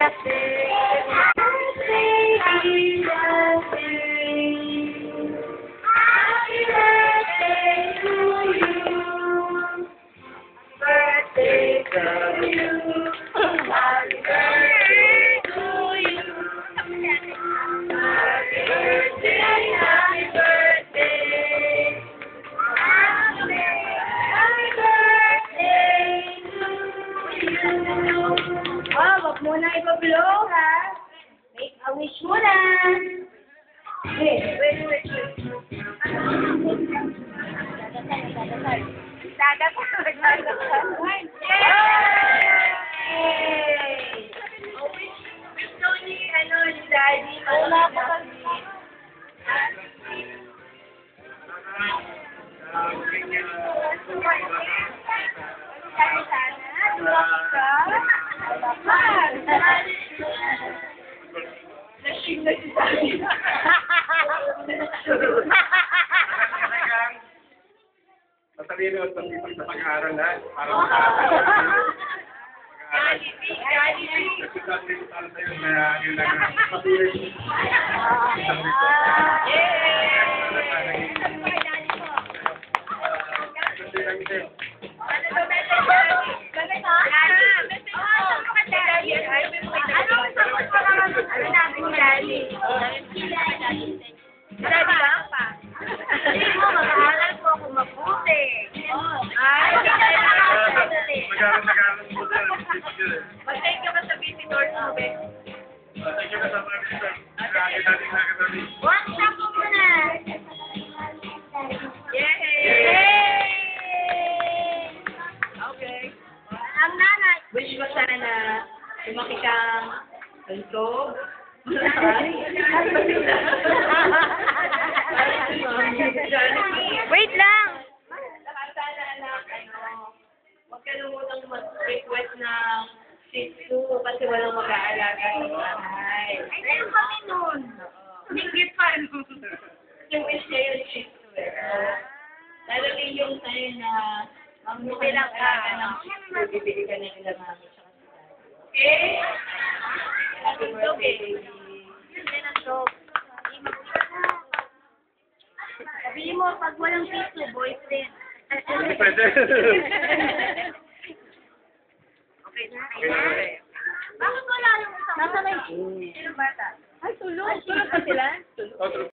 Happy birthday to you. Birthday to you. Happy birthday to you. Happy birthday, happy birthday. Happy birthday to you. Oh, wag muna ipa-blow, ha? Make a wish muna. Wait. Dadasal. Yay! Wish daw ni Daddy. Wala pa kami. Lasing na si Daddy. Matalino at masipag sa pag-aaral na para makakaaral. Kasi dati para sa'yo na yun lang patuloy. Daddy lang pa. Hindi mo, mag-aaral po ako mabuti. Ay, Mag-aaral mo din. mag-thank you ka sa visitors mo, Be. Thank you sa mga visitor. Dati. One stop mo muna. Yay! Okay. Ang nanay. Wish mo sana lumaki kang bantog. Wait lang! Sana anak, huwag ka lumutang mag-request ng Shih Tzu kasi walang mag-aalaga sa bahay. Ay, meron kami nun. Hinggit pa nun. Yung wish niya yung Shih Tzu Lalagay yung sa'yo na ang bilang ka ng Shih Tzu, bibili ka na nila mami tsaka si Daddy. Okay? Happy birthday, baby. Sabihin mo, pag walang Shih Tzu, boyfriend. Pwede. Okay. Bakit wala yung isang? Nasa na yung bata? Ay, tulog. Tulog pa sila? Otro.